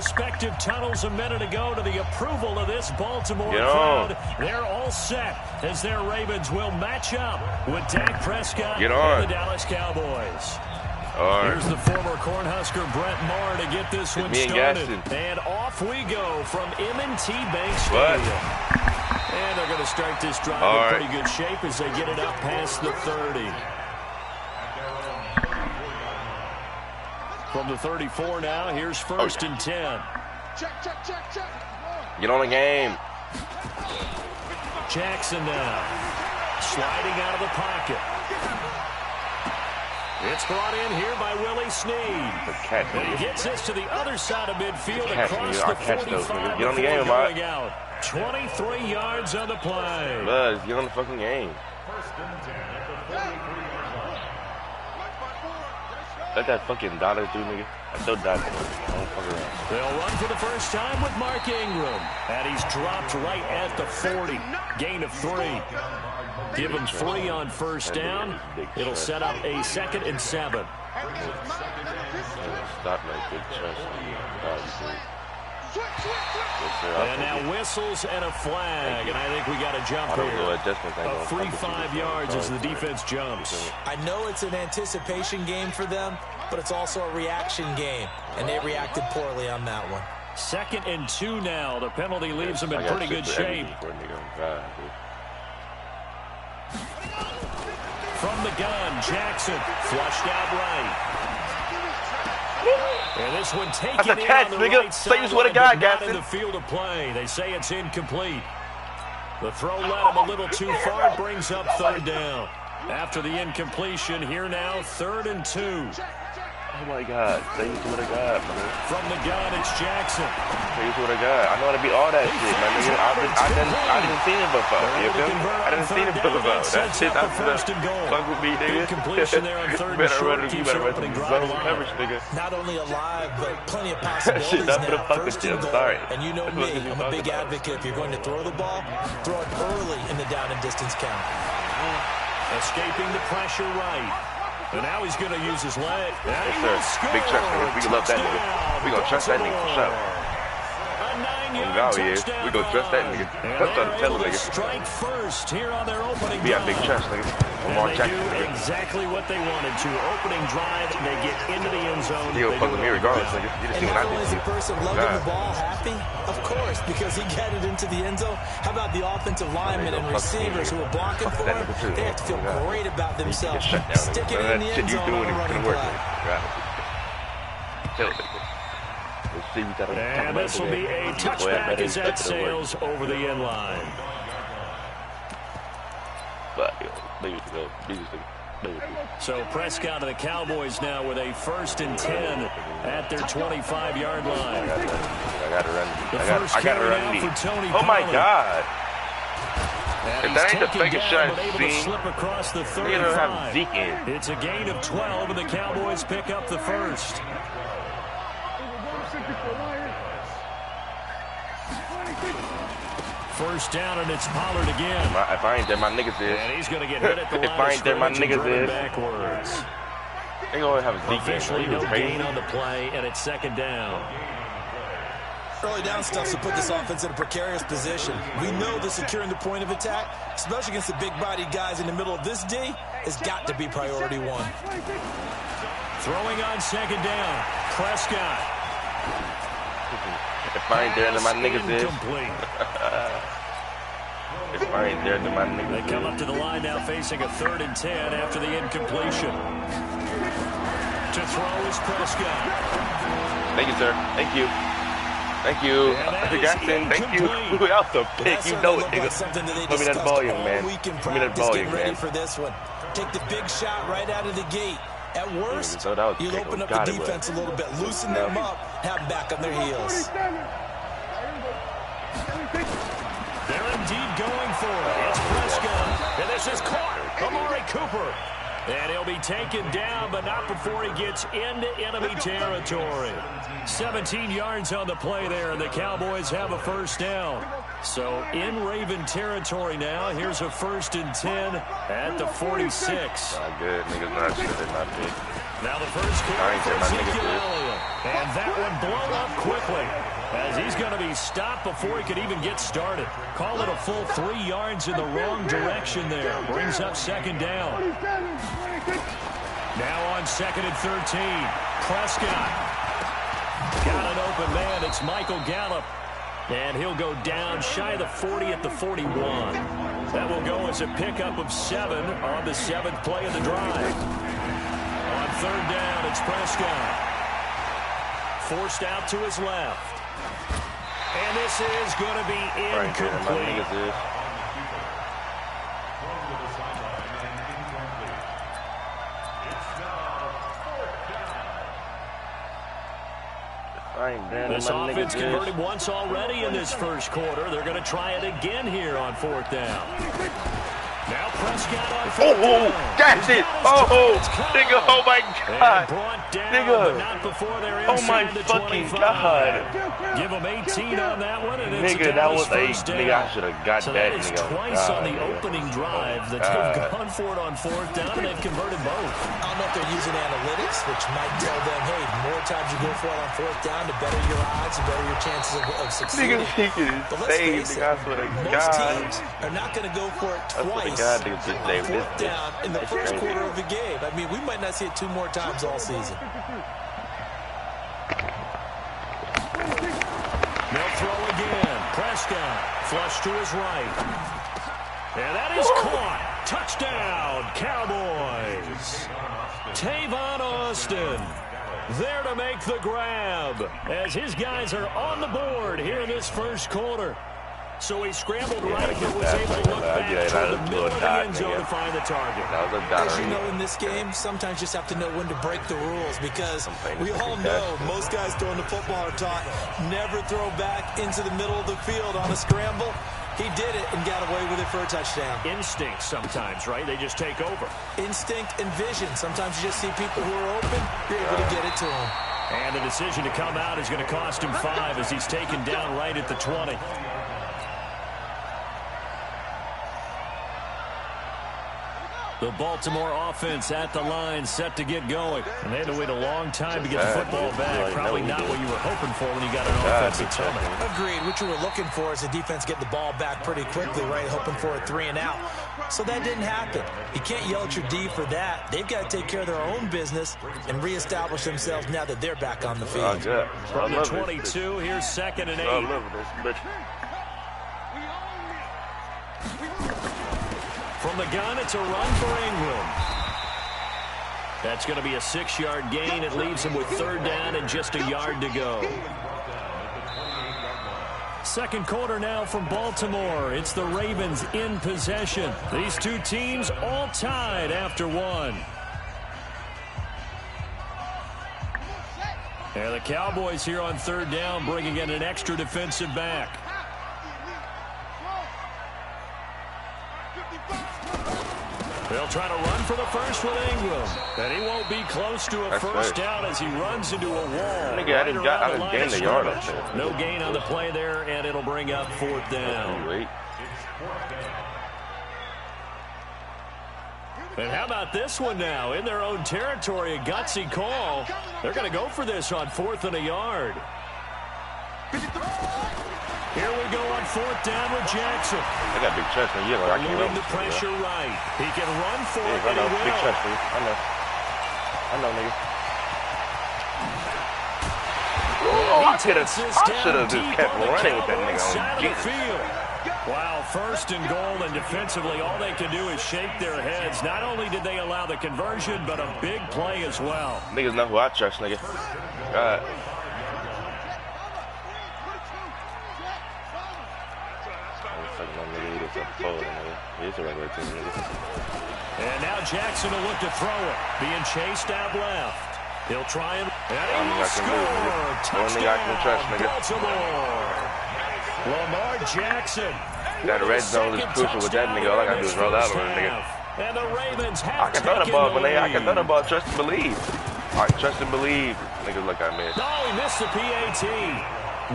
respective tunnels a minute ago to the approval of this Baltimore crowd. They're all set as their Ravens will match up with Dak Prescott and the Dallas Cowboys. Here's the former Cornhusker Brett Maher to get this one started. And off we go from M&T Bank Stadium. And they're going to start this drive in pretty good shape as they get it up past the 30. From the 34 now, here's first and 10. Get on the game. Jackson now. Sliding out of the pocket. It's brought in here by Willie Snead. And he gets this to the other side of midfield across the 45 Get on the game, going out. 23 yards on the play. Buzz, get on the fucking game. Let that fucking dollar through, nigga. I so died. Don't fuck around. They'll run for the first time with Mark Ingram. And he's dropped right at the 40. Gain of 3. Give him 3 on first down. It'll set up a 2nd and 7. Stop my big chest. And now whistles and a flag, and I think we got a jump here. A free 5 yards as the defense jumps. I know it's an anticipation game for them, but it's also a reaction game, and they reacted poorly on that one. 2nd and 2 now. The penalty leaves them in pretty good shape. From the gun, Jackson flushed out right. And this one taken in catch, on the nigga. right side, but not in the field of play. They say it's incomplete. The throw led him a little too far. It brings up 3rd down. After the incompletion, here now 3rd and 2. Oh my God, say what I got, man. From the gun, it's Jackson. Say what I got. I know how to beat all that shit, man. Nigga, I didn't see it before. You feel me? I didn't see it before. That shit, that's the fuck with me, nigga. Completion there on 3rd and short. Keeps their opening drive alive. Not only alive, but plenty of possibilities now. First and goal. And you know me, I'm a big advocate. If you're going to throw the ball, throw it early in the down and distance count. Escaping the pressure right. And now he's going to use his leg. Yes, sir. Big trust, nigga. We love that nigga. We going to trust that nigga for sure. We going to trust that nigga. That's what I'm telling nigga. Strike first here on their opening we got big trust, nigga. Lamar Jackson, nigga. Exactly what they wanted to. Opening drive, they get into the end zone. He'll fuck with me regardless, nigga. You just see what I did. Is the person loving the ball happy? Of course, because he got it into the end zone. How about the offensive linemen and receivers who are blocking for him? They have to feel great about themselves. Stick it in the end zone on a running play. And this will be a touchback as that sails over the end line. So Prescott of the Cowboys now with a 1st and 10 at their 25-yard line. I got to run these. Oh my God. If that ain't the biggest shot I've seen, slip across the 35. You don't have Zeke in. It's a gain of 12, and the Cowboys pick up the first. First down, and it's Pollard again. If I ain't there, my niggas is. And he's going to get hit at the line. If I ain't there, my niggas is. Backwards. They going to have Zeke Officially no gain on the play, and it's 2nd down. Early down stuff to put this offense in a precarious position. We know that securing the point of attack, especially against the big-bodied guys in the middle of this D, has got to be priority 1. Throwing on 2nd down. Prescott. If I ain't there, then my niggas is. If I ain't there, then my niggas is. They come up to the line now facing a 3rd and 10 after the incompletion. To throw is Prescott. Thank you, sir. Thank you. Thank you. Jackson, thank you. Out the pick. You know it, nigga. Let me that volume, man. Let me that volume, man. For this one. Take the big shot right out of the gate. At worst, you'll open up the defense a little bit, loosen them up, have them back on their heels. They're indeed going for it. It's Prescott. And this is caught. Amari Cooper. And he'll be taken down, but not before he gets into enemy territory. 17 yards on the play there, and the Cowboys have a first down. So in Raven territory now, here's a 1st and 10 at the 46. Not good. Niggas not shit in my pick. Now the first carry for Ezekiel Elliott. And that one blown up quickly, as he's going to be stopped before he could even get started. Call it a full 3 yards in the wrong direction there. Brings up second down. Now on 2nd and 13. Prescott. Got an open man. It's Michael Gallup. And he'll go down shy of the 40 at the 41. That will go as a pickup of 7 on the 7th play of the drive. On 3rd down, it's Prescott. Forced out to his left. And this is going to be incomplete. This offense converted once already in this first quarter. They're going to try it again here on 4th down. Now Prescott on 4th down. That's it. Nigga, oh my God. Nigga. Not before they're oh my fucking 25. God. Give them 18 on that one. And it's nigga, that was nigga, I should have got so that. That is nigga. twice on the opening drive that they've gone for it on 4th down, and they've converted both. I don't know if they're using analytics, which might tell them, hey, the more times you go for it on 4th down, the better your odds, the better your chances of succeeding. Nigga, but let's face it, most teams are not going to go for it twice. On 4th down in the first quarter of a game. I mean, we might not see it 2 more times all season. They'll throw again. Prescott flush to his right. And that is caught. Touchdown, Cowboys. Tavon Austin there to make the grab as his guys are on the board here in this first quarter. So he scrambled right, but was able to look back toward the middle of the end zone to find the target. As you know, in this game, sometimes you just have to know when to break the rules, because we all know most guys throwing the football are taught never throw back into the middle of the field on a scramble. He did it and got away with it for a touchdown. Instinct sometimes, right? They just take over. Instinct and vision. Sometimes you just see people who are open, you're able to get it to them. And the decision to come out is going to cost him 5 as he's taken down right at the 20. The Baltimore offense at the line, set to get going. And they had to wait a long time to get the football back. Probably not what you were hoping for when you got an offensive tunnel. Agreed. What you were looking for is the defense getting the ball back pretty quickly, right? Hoping for a 3 and out. So that didn't happen. You can't yell at your D for that. They've got to take care of their own business and reestablish themselves now that they're back on the field. From the 22, here's 2nd and 8. I love this, bitch. From the gun, it's a run for Ingram. That's going to be a 6-yard gain. It leaves him with 3rd down and just a yard to go. Second quarter now from Baltimore. It's the Ravens in possession. These two teams all tied after 1. And the Cowboys here on 3rd down, bringing in an extra defensive back. They'll try to run for the first with Ingram. And he won't be close to a first down as he runs into a wall. I didn't gain the yard up there. No gain on the play there, and it'll bring up 4th down. And how about this one now? In their own territory, a gutsy call. They're going to go for this on 4th and a yard. Here we go on 4th down with Jackson. I got big chest and yellow. I can't run the pressure right. He can run for it, I know. and he Big will. chest, dude. I know, nigga. I should have just kept running with that nigga on Jesus. Wow, 1st and goal, and defensively, all they can do is shake their heads. Not only did they allow the conversion, but a big play as well. Niggas know who I trust, nigga. God. And now Jackson will look to throw it. Being chased out left. He'll try and he will score. Touchdown, Baltimore. Lamar Jackson. That red zone is crucial with that nigga. All I gotta do is roll out on that nigga. And the Ravens have I can throw the ball, but I can throw the ball. Trust and believe. All right, trust and believe. Niggas look at me. Oh, he missed the PAT.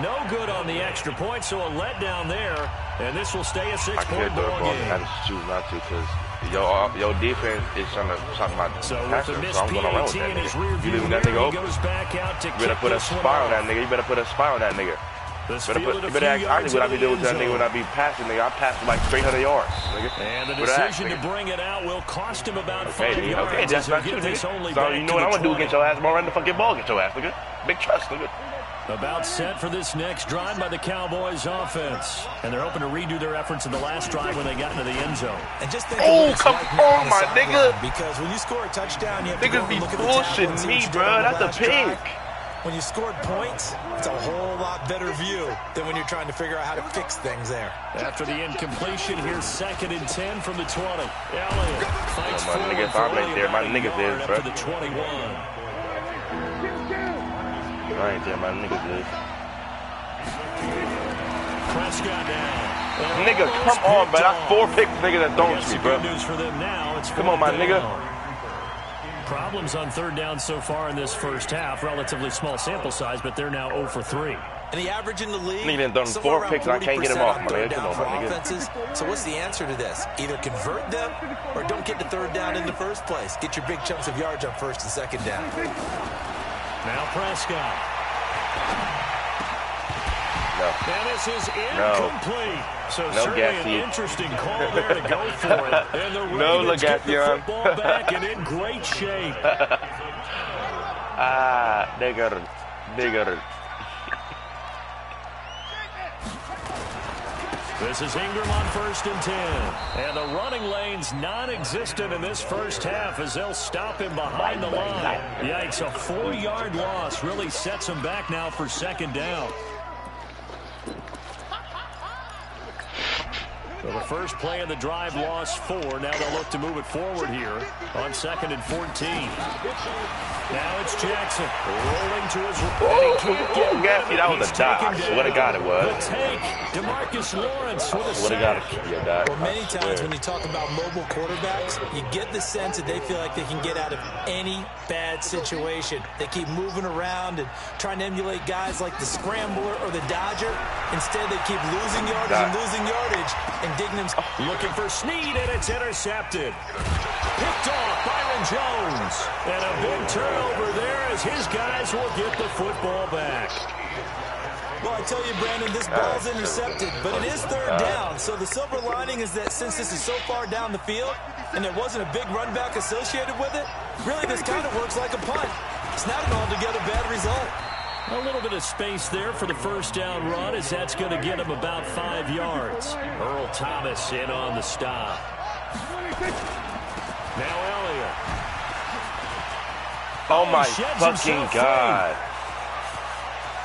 No good on the extra point, so a letdown there. And this will stay a 6-point ball game. I just choose not to because Your defense is trying to stop my passer, so I'm going to run with that nigga. You leaving that nigga open? You better put a spy on that nigga. You better put a spy on that nigga. You better ask Isaac what I be doing with that nigga when I be passing, nigga. I pass like 300 yards, nigga. And the decision to bring it out will cost him about 5 yards. Okay, that's not true, nigga. So you know what I'm going to do against your ass? I'm going to run the fucking ball against your ass, nigga. Big trust, nigga. About set for this next drive by the Cowboys offense. And they're hoping to redo their efforts in the last drive when they got into the end zone. And just think come on, my nigga. Because when you score a touchdown, you have to niggas be bullshitting me, bro. That's a pick. When you scored points, it's a whole lot better view than when you're trying to figure out how to fix things there. After the incompletion, here's 2nd and 10 from the 20. Elliott fights my niggas are right there. My niggas is, bro. The 21. Right there, my niggas is. Prescott down. Nigga, come on, bro. That's 4 picks, nigga, that don't me, bro. Good news for them now. It's come on, my nigga. Problems on 3rd down so far in this first half. Relatively small sample size, but they're now 0 for 3. And the average in the league, nigga done 4 picks and I can't get him off, my nigga. Come on, my nigga. So what's the answer to this? Either convert them or don't get the 3rd down in the first place. Get your big chunks of yards on 1st and 2nd down. Now Prescott. No. And this is incomplete. So no, certainly an interesting call there to go for it. And the Ravens get the football back and in great shape. Nigger. This is Ingram on 1st and 10. And the running lane's non-existent in this first half as they'll stop him behind the line. Yikes, a 4-yard loss really sets him back now for 2nd down. So the first play of the drive lost 4. Now they'll look to move it forward here on 2nd and 14. Now it's Jackson rolling to his Gassy, that was a dot. I swear to God it was. The take, DeMarcus Lawrence with a sack. Well, many times when you talk about mobile quarterbacks, you get the sense that they feel like they can get out of any bad situation. They keep moving around and trying to emulate guys like the Scrambler or the Dodger. Instead, they keep losing yardage and digging them. Looking for Snead, and it's intercepted. Picked off Byron Jones. And a big turnover there as his guys will get the football back. Well, I tell you, Brandon, this ball's intercepted, but it is 3rd down. So the silver lining is that since this is so far down the field and there wasn't a big run back associated with it, really this kind of works like a punt. It's not an altogether bad result. A little bit of space there for the 1st down run as that's going to get him about 5 yards. Earl Thomas in on the stop. Now Elliott. Oh my fucking God.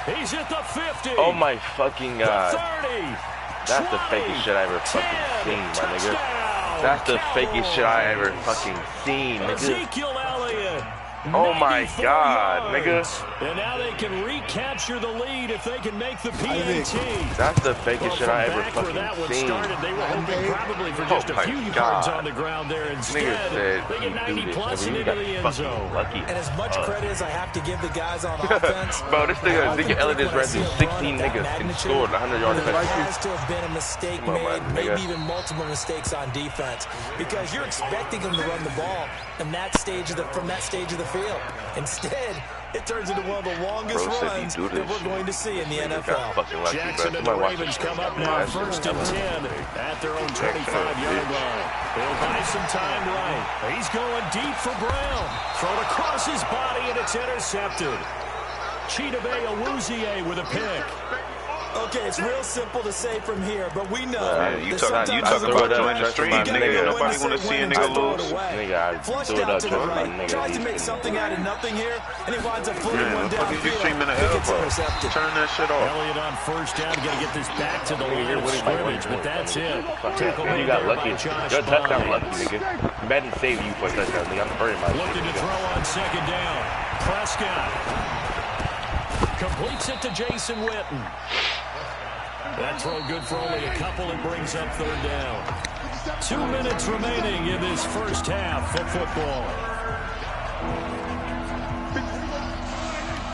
He's at the 50. Oh my fucking God. The 30. That's the fakest shit I ever fucking seen, my nigga. That's the fakest shit I ever fucking seen, nigga. Ezekiel Elliott. Oh my God, nigga. And now they can recapture the lead if they can make the PAT. That's the fakest shit I ever fucking seen. They were hoping probably for just a few yards on the ground there. Instead, they get 90+ and into the end zone. And as much credit as I have to give the guys on offense. Bro, this nigga, Ezekiel Elliott just ran through 16 niggas and scored 100-yard There has to have been a mistake made, maybe even multiple mistakes on defense. Because you're expecting them to run the ball from that stage of the field. Instead, it turns into one of the longest runs that we're going to see in the NFL. Jackson and the Ravens come up now 1st and 10 at their own 25-yard line. They'll buy some time right. He's going deep for Brown. Thrown across his body, and it's intercepted. Chidobe Awuzie with a pick. Okay, it's real simple to say from here, but we know. You talking about joining the stream, nigga. Nobody want to see a nigga lose. Nigga, I flushed out to the right, tries to make something out of nothing here, and he winds up footing one down. You streaming the hell, bro? Turn that shit off. Elliott on 1st down, got to get this back to the line of scrimmage, but that's it. You got lucky. Your touchdown lucky, nigga. Madden saved you for a touchdown, nigga. I'm hurting my shit. Looking to throw on 2nd down. Prescott completes it to Jason Witten. That throw good for only a couple. It brings up 3rd down. 2 minutes remaining in this first half of football.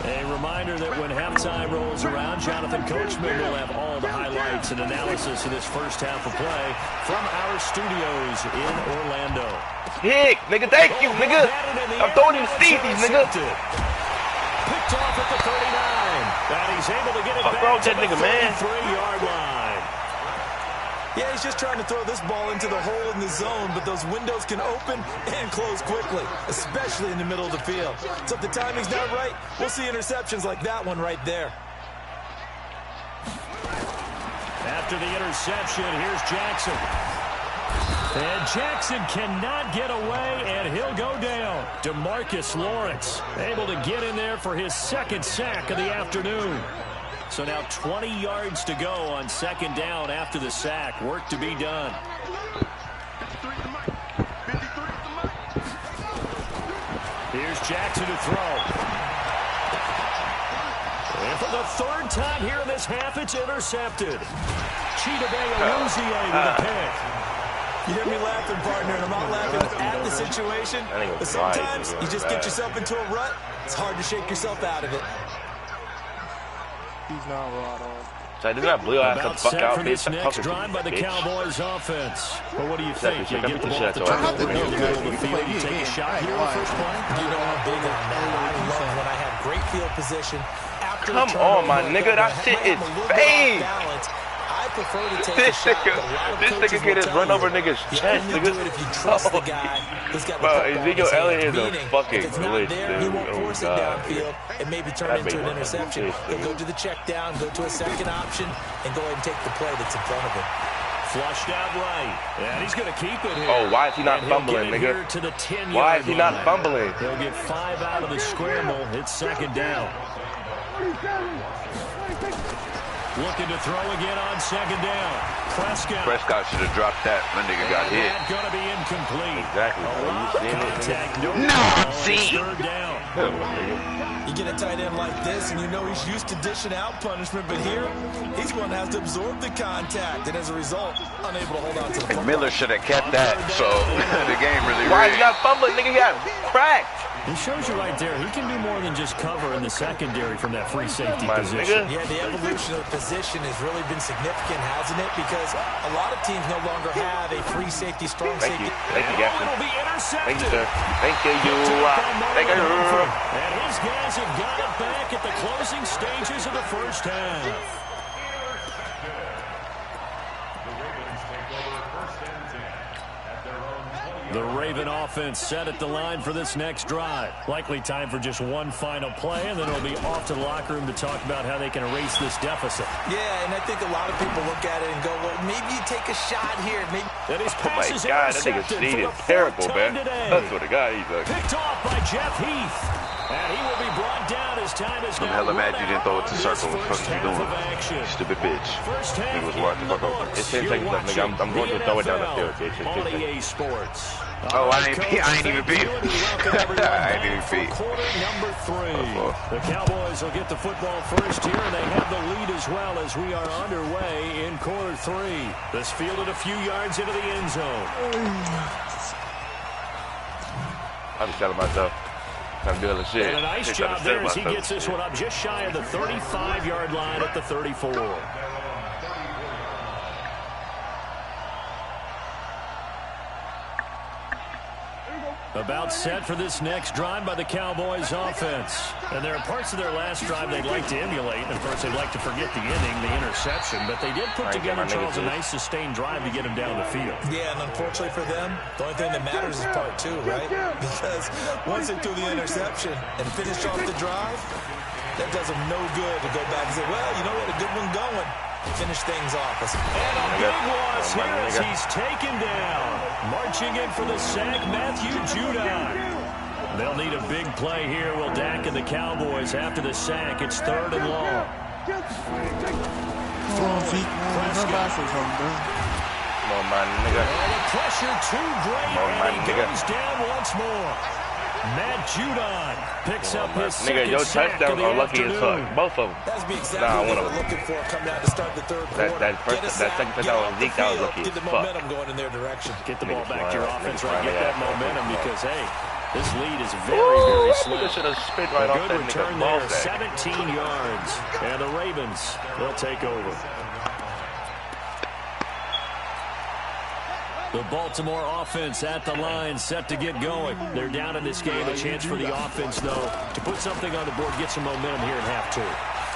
A reminder that when halftime rolls around, Jonathan Coachman will have all the highlights and analysis of this first half of play from our studios in Orlando. Hick, nigga, thank you, nigga. I'm throwing you safeties, nigga. Picked off at the 39. And he's able to get it back to the 33-yard line. Yeah, he's just trying to throw this ball into the hole in the zone, but those windows can open and close quickly, especially in the middle of the field. So if the timing's not right, we'll see interceptions like that one right there. After the interception, here's Jackson. And Jackson cannot get away, and he'll go down. DeMarcus Lawrence able to get in there for his second sack of the afternoon. So now 20 yards to go on second down after the sack. Work to be done. Here's Jackson to throw. And for the third time here in this half, it's intercepted. Chidobe Awuzie with a pick. You hear me laughing, partner, and I'm not laughing at the situation. But sometimes you just get yourself into a rut. It's hard to shake yourself out of it. He's not raw at all. So did that blue ass the fuck out for this next drive by the Cowboys offense. Well, what do you think? You get the ball at the turnover in the middle of the field, you take a shot here on the first play? You know I'm big on that. I love when I have great field position. Come on, my nigga. That shit is fake. I prefer to take a shot. This nigga can just run over niggas' chest, nigga. If you trust the guy who's got bro, Ezekiel Elliott is a fucking glitch, dude. He won't force it downfield and maybe turn it into an interception. He'll go to the check down, go to a second option, and go ahead and take the play that's in front of him. Flushed out right. And he's going to keep it here. Oh, why is he not fumbling, nigga? Why is he not fumbling? He'll get 5 out of the scramble. It's second down. Looking to throw again on second down. Prescott should have dropped that. That nigga got hit. Going to be incomplete. Exactly. Third down. You get a tight end like this, and you know he's used to dishing out punishment, but here, he's one that has to absorb the contact, and as a result, unable to hold on to the football. Miller should have kept that, so the game really Why he got fumbling, nigga? He got cracked. He shows you right there, he can do more than just cover in the secondary from that free safety position. Yeah, the evolution of the position has really been significant, hasn't it? Because a lot of teams no longer have a free safety, strong safety. Thank you, Gaffney. It'll be intercepted. Thank you, sir. Thank you. Thank you. And his guys have got it back at the closing stages of the first half. The Raven offense set at the line for this next drive. Likely time for just one final play, and then it'll be off to the locker room to talk about how they can erase this deficit. Yeah, and I think a lot of people look at it and go, well, maybe you take a shot here. Maybe. And his pass is God, that nigga's speed is terrible, man. That's what the guy he's like. Picked off by Jeff Heath. And he will be brought down as time is now. Hella mad you didn't throw it to circle. What the fuck you doing? Stupid bitch. Nigga was watching the fuck over. It's 10 seconds left, nigga. I'm going to throw it down the field, bitch. On EA Sports. Oh, I ain't even beat. I ain't even beat. Quarter number 3. The Cowboys will get the football first here, and they have the lead as well as we are underway in quarter 3. This fielded a few yards into the end zone. I'm just telling myself. I'm doing the shit. And a nice job there as he gets this one up just shy of the 35-yard line at the 34. About set for this next drive by the Cowboys offense. And there are parts of their last drive they'd like to emulate. And of course, they'd like to forget the inning, the interception. But they did put together, Charles, a nice sustained drive to get him down the field. Yeah, and unfortunately for them, the only thing that matters is part 2, right? Because once they threw the interception and finished off the drive, that does them no good to go back and say, well, you know what, a good one going. Finish things off. And a big loss here as he's taken down. Marching in for the sack, Matthew Judon. They'll need a big play here. Will Dak and the Cowboys after the sack. It's 3rd and long. Come on, my nigga. And the pressure too great. And he goes down once more. Matt Judon picks up his second your sack touchdowns are lucky as fuck. Both of them. That's exactly what we're looking for coming out to start the third quarter. That second touchdown was Zeke. That was lucky as fuck. Get the momentum going in their direction. Get the ball back to your offense, right? Get that momentum because, hey, This lead is very slow. Should have spit right off that return there, 17 yards. And the Ravens will take over. The Baltimore offense at the line, set to get going. They're down in this game. A chance for the offense, though, to put something on the board, get some momentum here in half two.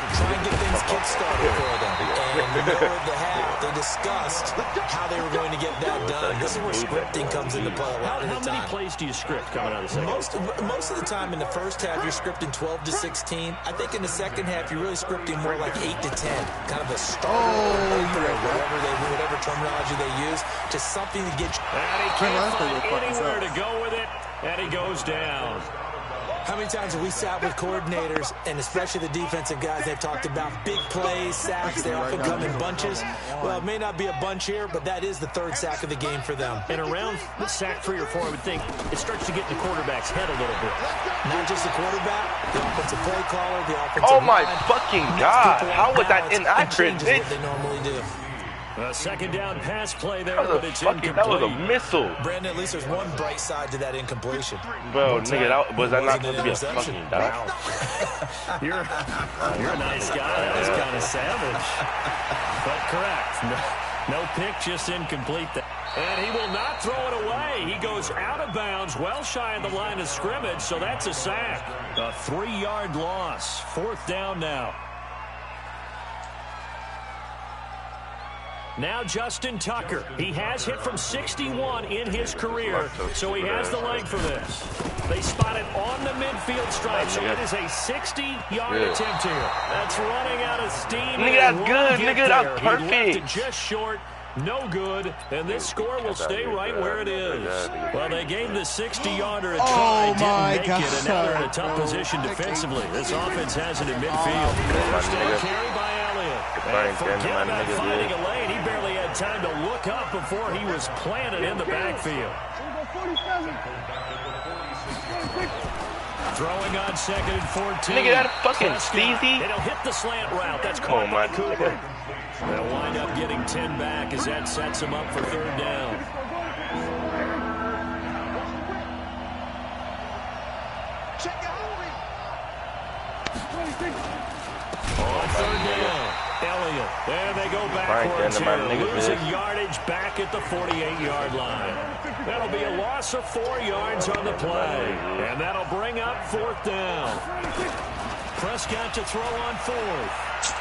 Try and get things kick-started for them. And in the middle of the half, they discussed how they were going to get that done. This is where scripting comes into play a lot of the time. How many plays do you script coming out of the second? Most of the time in the first half, you're scripting 12 to 16. I think in the second half, you're really scripting more like 8 to 10. Kind of a starter, whatever terminology they use, just something to get you. And he can't find anywhere to go with it, and he goes down. How many times have we sat with coordinators, and especially the defensive guys, they've talked about big plays, sacks, they often come in bunches. Well, it may not be a bunch here, but that is the third sack of the game for them. And around sack 3 or 4, I would think it starts to get in the quarterback's head a little bit. Not just the quarterback, the offensive play caller, the offensive Oh my line. fucking God, how was that inaccurate, bitch? What they normally do. A second down pass play there, but it's incomplete. That was a missile. Brandon, at least there's one bright side to that incompletion. Bro, nigga, was that not supposed to be a fucking dive? You're a nice guy. That was kind of savage. But correct. No pick, just incomplete. And he will not throw it away. He goes out of bounds, well shy of the line of scrimmage, so that's a sack. A 3-yard loss. Fourth down now. Now Justin Tucker. He has hit from 61 in his career, so he has the leg for this. They spot it on the midfield stripe, so it is a 60-yard attempt here. That's running out of steam. Nigga, that's good. Nigga, that's perfect. He left it just short. No good, and this score will stay right where it is. Well, they gave the 60-yarder a try, didn't make it, and now they're in a tough position defensively. This offense has it in midfield. First down carry by Elliott. And forget about finding a lane. He barely had time to look up before he was planted in the backfield. Throwing on 2nd and 14. Nigga, that fucking sleazy. It'll hit the slant route. That's caught by Cooper. They'll wind up getting 10 back as that sets them up for third down. On third down, Elliott. There they go backwards here, losing yardage back at the 48-yard line. That'll be a loss of 4 yards on the play, and that'll bring up fourth down. Prescott to throw on fourth.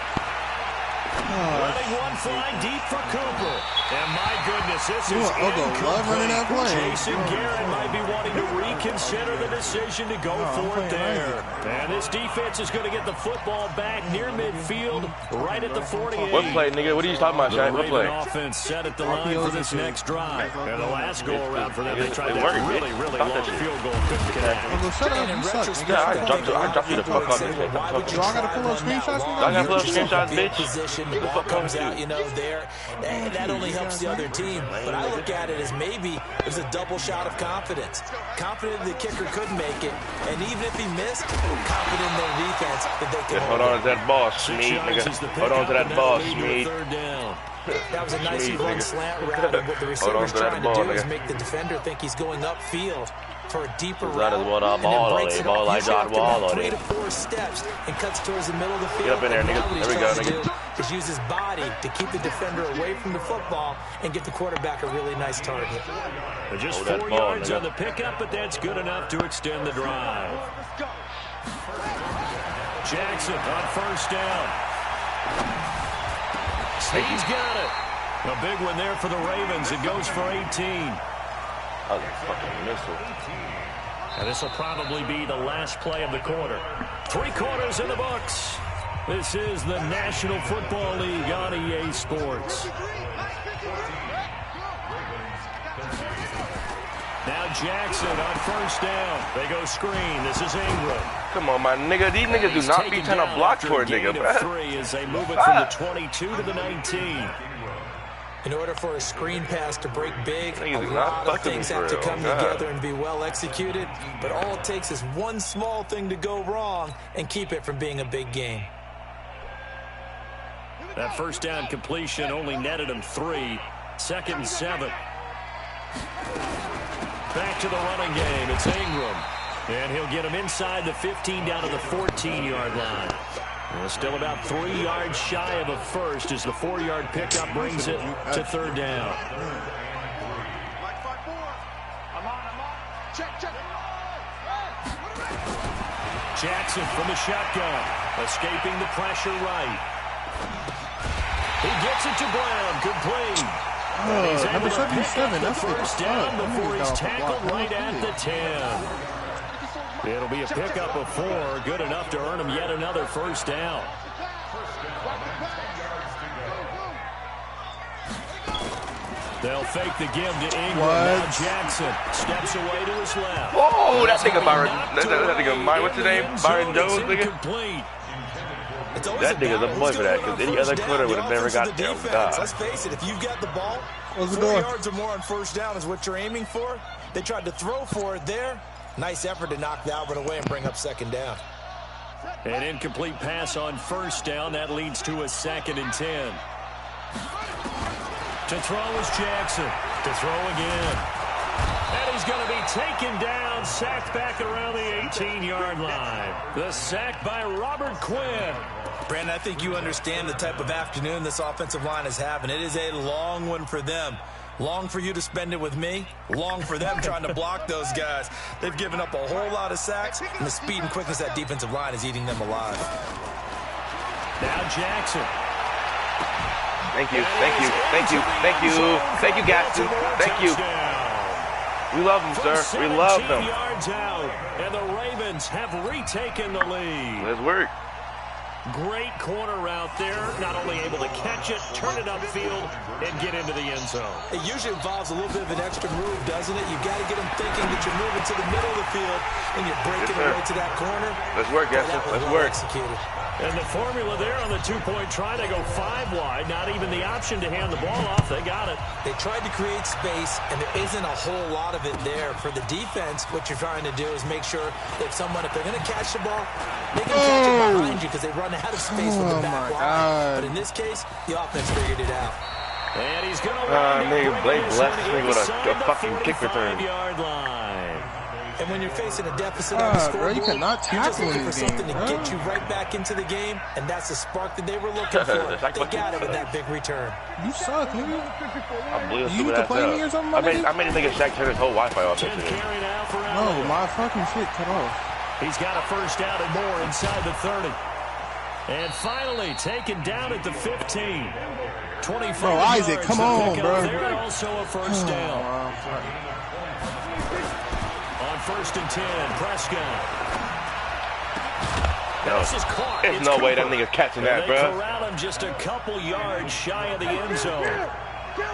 Letting one fly deep for Cooper. And my goodness, this is incomplete. Jason Garrett might be wanting to reconsider the decision to go for it there. And this defense is going to get the football back near midfield, right at the 48. What play, nigga? What are you talking about, Shaq? What play? The offense set at the line for this next drive. And the last go-around for them, they tried that really long field goal. Couldn't connect. I dropped you the fuck out of here. Do I got to pull those screenshots? I got to pull those screenshots, bitch. The ball comes out, you know, there. That only helps the other team. But I look at it as maybe it was a double shot of confidence. Confident the kicker could make it. And even if he missed, confident in their defense that they could hold on to that ball, Smeed, nigga. Hold on to that ball, Smeed. That was a nicely run slant route. And what the receiver's trying to do is make the defender think he's going upfield for a deeper route, and then breaks it up. Usually after about 3 to 4 steps and cuts towards the middle of the field. Get up in there, nigga. There we go, nigga. Is use his body to keep the defender away from the football and get the quarterback a really nice target. Just 4 yards on the pickup, but that's good enough to extend the drive. Jackson on first down. He's got it. A big one there for the Ravens. It goes for 18. That was a fucking missile. And this will probably be the last play of the quarter. 3 quarters in the books. This is the National Football League on EA Sports. Now Jackson on first down. They go screen. This is Ingram. Come on, my nigga. These niggas do not be trying to block for a nigga, bro. 3 as they move it from the 22 to the 19. In order for a screen pass to break big, a lot of things have to come together and be well executed. But all it takes is one small thing to go wrong and keep it from being a big game. That first down completion only netted him 3. 2nd and 7. Back to the running game. It's Ingram. And he'll get him inside the 15 down to the 14-yard line. Well, still about 3 yards shy of a first as the 4-yard pickup brings it to third down. Jackson from the shotgun, escaping the pressure right. He gets it to Brown, complete. Oh, number 77, that's first down before he's tackled right at the 10. It'll be a pickup of 4, good enough to earn him yet another first down. They'll fake the give to Ingram. Now Jackson steps away to his left. Oh, that nigga Byron. That nigga, what's his name? Byron Jones, nigga. That nigga's a boy for that, because any other quarter would have never got there. Let's face it, if you've got the ball, 4 yards or more on first down is what you're aiming for. They tried to throw for it there. Nice effort to knock the Albert away and bring up second down. An incomplete pass on first down. That leads to a 2nd and 10. To throw is Jackson. To throw again. And he's going to be taken down, sacked back around the 18-yard line. The sack by Robert Quinn. Brandon, I think you understand the type of afternoon this offensive line is having. It is a long one for them. Long for you to spend it with me. Long for them trying to block those guys. They've given up a whole lot of sacks, and the speed and quickness of that defensive line is eating them alive. Now Jackson. Thank you, thank you, thank you, thank you, thank you, Gaston. Thank you. We love them, sir. We love them. Yards out, and the Ravens have retaken the lead. Let's work. Great corner route there. Not only able to catch it, turn it upfield, and get into the end zone. It usually involves a little bit of an extra move, doesn't it? You've got to get them thinking that you're moving to the middle of the field, and you're breaking away to that corner. Let's work, Gaston. Let's work. Executed. And the formula there on the 2-point try, they go 5 wide. Not even the option to hand the ball off. They got it. They tried to create space, and there isn't a whole lot of it there. For the defense, what you're trying to do is make sure that if they're going to catch the ball, they can catch it behind you because they run out of space with the back line. But in this case, the offense figured it out. And he's going to nigga, Blake blessed me with a fucking kick return. And when you're facing a deficit on the scoreboard, you cannot you're just looking for anything, something to get you right back into the game, and that's the spark that they were looking for. They got it with that big return. You suck, nigga. I blew You need to play me or something, I made a nigga Shaq turn his whole Wi-Fi off yesterday. No, my fucking shit cut off. He's got a first down and more inside the 30. And finally taken down at the 15. 25 Bro, Isaac, come on, bro. There also a first down. On 1st and 10, Prescott. There's no way that nigga's catching that, bro. They corral him just a couple yards shy of the end zone.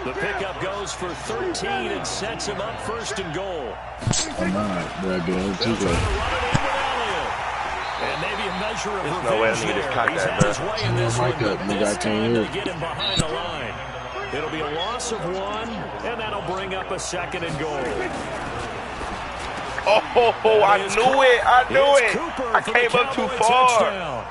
The pickup goes for 13 and sets him up 1st and goal. I'm not, bro. And maybe a measure of revenge no way there. Just caught He's that, had his way in this one, but this time to get him behind the line. It'll be a loss of 1, and that'll bring up a 2nd and goal. Oh, I knew it. I knew it. I came up too far.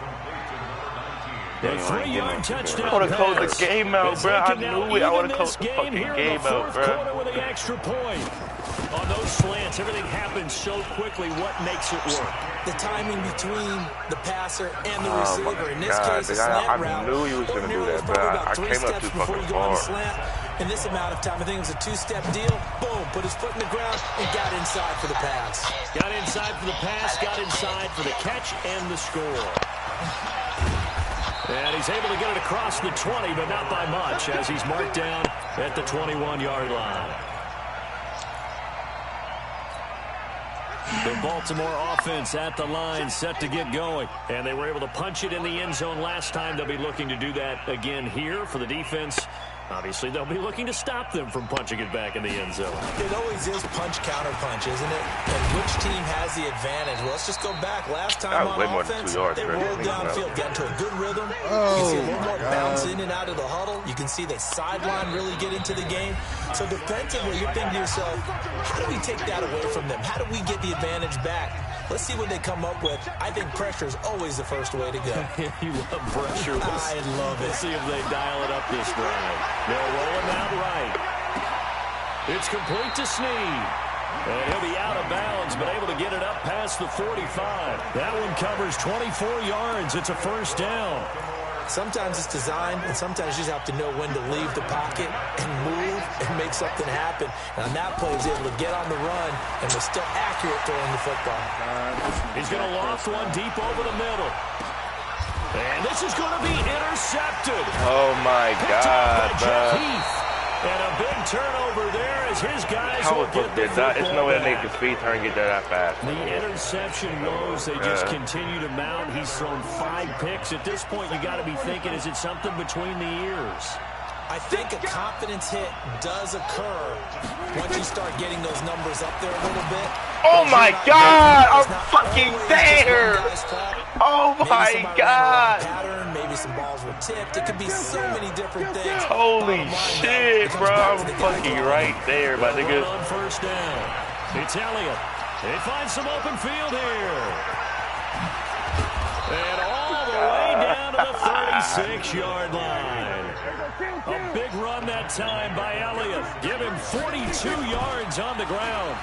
The 3-yard touchdown. I would have closed the game out, bro. I knew it. I would have closed the fucking game out, bro. With the extra point. On those slants, everything happens so quickly. What makes it work? The timing between the passer and the receiver. In this case, a slant route. I knew he was going to do that, bro. I came up too fucking far. In this amount of time, I think it was a 2-step deal. Boom, put his foot in the ground and got inside for the pass. Got inside for the pass, got inside for the catch and the score. And he's able to get it across the 20, but not by much, as he's marked down at the 21-yard line. The Baltimore offense at the line, set to get going. And they were able to punch it in the end zone last time. They'll be looking to do that again here for the defense. Obviously, they'll be looking to stop them from punching it back in the end zone. It always is punch-counter-punch, isn't it? And which team has the advantage? Well, let's just go back. Last time on offense, they rolled downfield, got into a good rhythm. You can see a little more bounce in and out of the huddle. You can see the sideline really get into the game. So defensively, you're thinking to yourself, how do we take that away from them? How do we get the advantage back? Let's see what they come up with. I think pressure is always the first way to go. You love pressure. I love it. Let's see if they dial it up this drive. They'll roll him out right. It's complete to Snead. And he'll be out of bounds, but able to get it up past the 45. That one covers 24 yards. It's a first down. Sometimes it's designed, and sometimes you just have to know when to leave the pocket and move and make something happen. And on that play, he was able to get on the run and was still accurate throwing the football. He's going to loft one deep over the middle. And this is going to be intercepted. Oh, my God, bro. And a big turnover there as his guys will get the football. It's no way to make the speed turn and get there that fast. The interception woes, they just continue to mount. He's thrown 5 picks. At this point, you got to be thinking, is it something between the ears? I think a confidence hit does occur once you start getting those numbers up there a little bit. Oh, my God. I'm fucking there. Oh, my God. Pattern, maybe some balls were tipped. It could be so many different things. Holy shit, bro. I'm fucking right there, my nigga. On first down. It's Elliott. They find some open field here. And all the way down to the 36-yard line. A big run that time by Elliott. Give him 42 yards on the ground.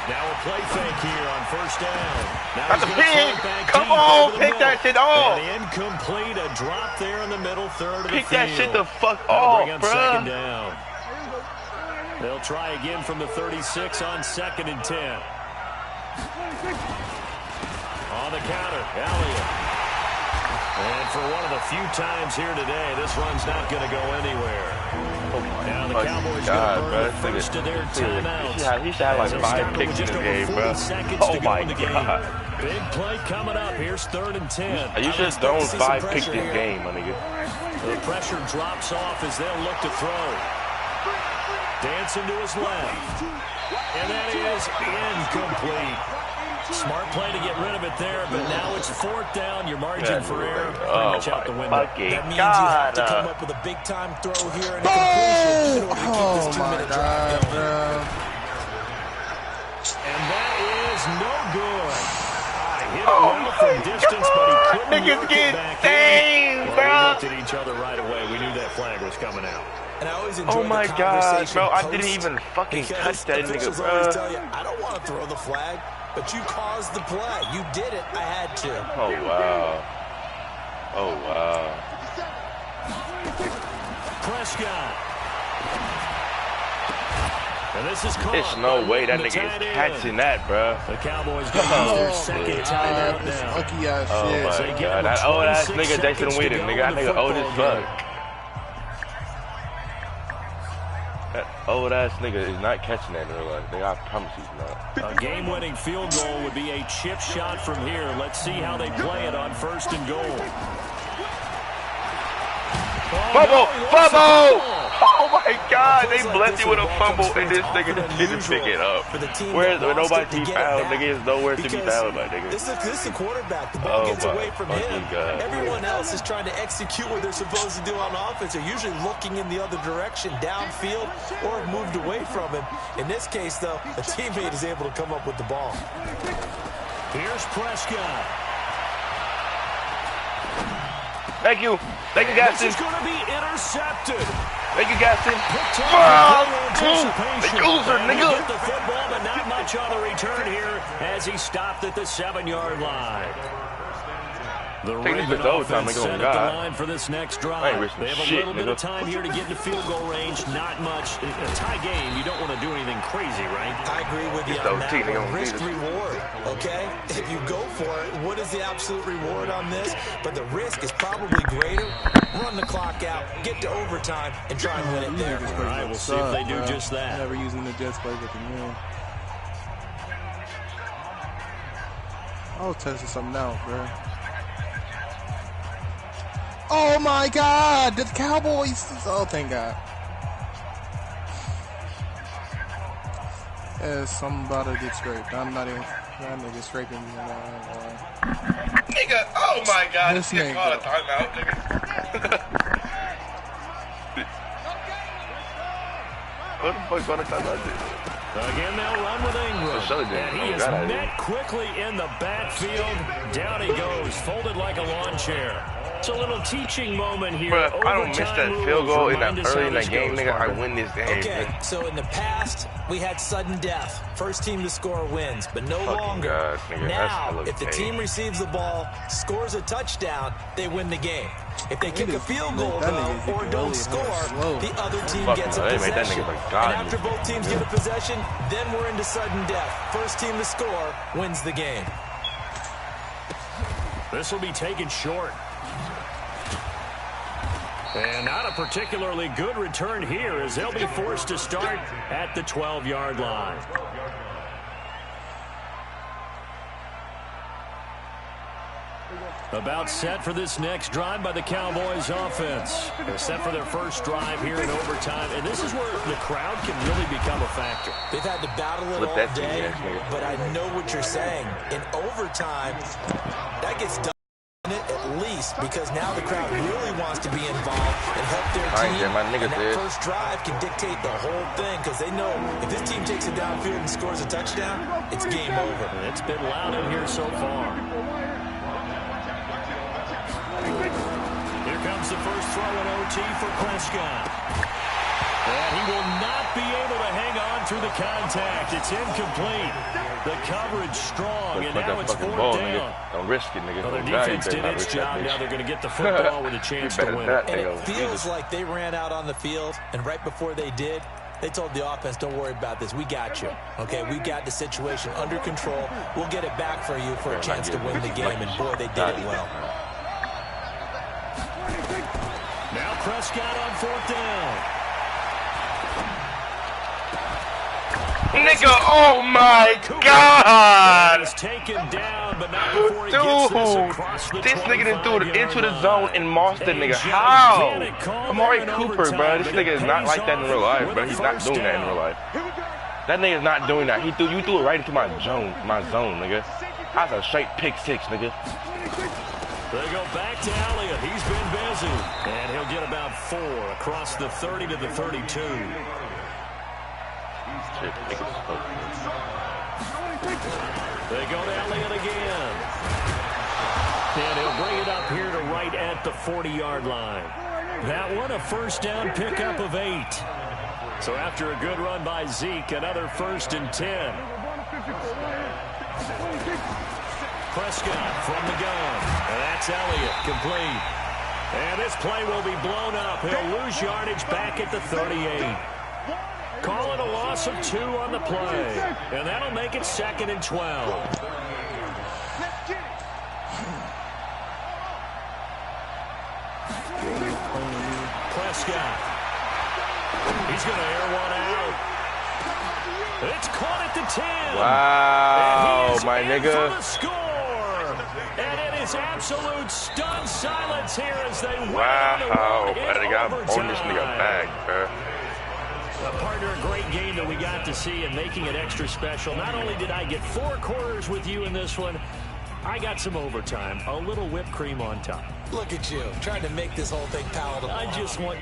Now a play fake here on first down. That's a pig. Come on, pick that shit off. And incomplete, a drop there in the middle third of the field. Pick that shit the fuck off, bro. Second down. They'll try again from the 36 on 2nd and 10. On the counter, Elliott. And for one of the few times here today, this run's not going to go anywhere. Now the Cowboys going to burn the first of their timeouts. He should have like 5 picks in the game, bro. Oh my God. Big play coming up. Here's 3rd and 10. You should have thrown 5 picks this game, my nigga. The pressure drops off as they'll look to throw. Dancing to his left. And that is incomplete. Smart play to get rid of it there, but now it's 4th down. Your margin for error pretty much out the window. That means you have to come up with a big-time throw here and a completion in order to keep this 2-minute drive going. And that is no good. Hit it well from distance, but he couldn't work it back in. Well, we looked at each other right away. We knew that flag was coming out. And I always enjoy oh my the God, bro! I post, didn't even fucking touch that nigga, bro. Always tell you, I don't want to throw the flag, but you caused the play. You did it. I had to. Oh wow. Oh wow. Prescott. And this is caught. There's no way that nigga is catching that, bro. The Cowboys going to use their 2nd timeout now. Lucky ass oh shit. my God, that old ass nigga Jason Witten, nigga, that nigga old as fuck. That old ass nigga is not catching that in real life. Nigga, I promise he's not. A game-winning field goal would be a chip shot from here. Let's see how they play it on 1st and goal. Fumble! Fumble! Oh my God, they blessed you with a fumble and this nigga didn't pick it up. Where nobody to be fouled, nigga is nowhere to be fouled, my nigga. This is the quarterback. The ball gets away from him. Everyone else is trying to execute what they're supposed to do on offense. They're usually looking in the other direction, downfield, or have moved away from him. In this case, though, a teammate is able to come up with the ball. Here's Prescott. Thank you. Thank you, Gaston. This is going to be intercepted. Thank you, Gaston. The user, nigga. Get the football, but not much on the return here as he stopped at the 7-yard line. The Ravens offense set at the line for this next drive. They have a little bit of time here to get into field goal range. Not much. In a tie game, you don't want to do anything crazy, right? I agree with you on that. Risk-reward, okay? If you go for it, what is the absolute reward on this? But the risk is probably greater. Run the clock out, get to overtime, and try and win it there. All right, we'll see if they do just that. Never using the Jets play at the end. I was testing something out, bro. Oh my God! The Cowboys! Oh, thank God. Yeah, something about to get scraped. I'm not even. That nigga scraping me. Nigga, oh my God! This nigga called a timeout, nigga. What the fuck's on a timeout? Again, they'll run with Ingram. And he is met quickly in the backfield. Down he goes, folded like a lawn chair. It's a little teaching moment here. Bro, if I don't miss that field goal in that early in that game, nigga, I win this game. Okay, so in the past, we had sudden death. First team to score wins, but no longer. God, nigga, now, if the team receives the ball, scores a touchdown, they win the game. If they kick a field goal, though, or don't score, the other team gets a possession. And after both teams get a possession, then we're into sudden death. First team to score wins the game. This will be taken short. And not a particularly good return here as they'll be forced to start at the 12-yard line. About set for this next drive by the Cowboys offense. They're set for their first drive here in overtime, and this is where the crowd can really become a factor. They've had to battle it all day, but I know what you're saying. In overtime, that gets done at least because now the crowd really wants to be involved and help their team. And that first drive can dictate the whole thing because they know if this team takes it downfield and scores a touchdown, it's game over. It's been loud in here so far. Here comes the first throw in OT for Prescott. And he will not be able to hang on through the contact. It's incomplete. The coverage strong, and now it's fourth down. Don't risk it, nigga. Well, their defense did its job. Now they're going to get the football with a chance to win. And it feels like they ran out on the field, and right before they did, they told the offense, don't worry about this. We got you. Okay, we got the situation under control. We'll get it back for you for a chance to win the game, and boy, they did it well. Now Prescott on fourth down. Nigga, oh my God! He's taken down, but not before he gets this across the this nigga done threw it into the zone and mossed the nigga. How? Amari Cooper, bro. This nigga is not like that in real life, bro. He's not doing that in real life. That nigga's not doing that. You threw it right into my zone, nigga. That's a straight pick six, nigga. They go back to Elliott. He's been busy. And he'll get about 4 across the 30 to the 32. They go to Elliott again. And he'll bring it up here to right at the 40-yard line. That one a first down pickup of 8. So after a good run by Zeke, another 1st and 10. Prescott from the gun. And that's Elliott complete. And this play will be blown up. He'll lose yardage back at the 38. Call it a loss of 2 on the play. And that'll make it 2nd and 12. Prescott. He's going to air one out. It's caught at the 10. Wow, my nigga. For the score. And it is absolute stunned silence here as they wow. They got on this nigga back, bro. Partner, a great game that we got to see and making it extra special. Not only did I get 4 quarters with you in this one, I got some overtime, a little whipped cream on top. Look at you, trying to make this whole thing palatable. I just want...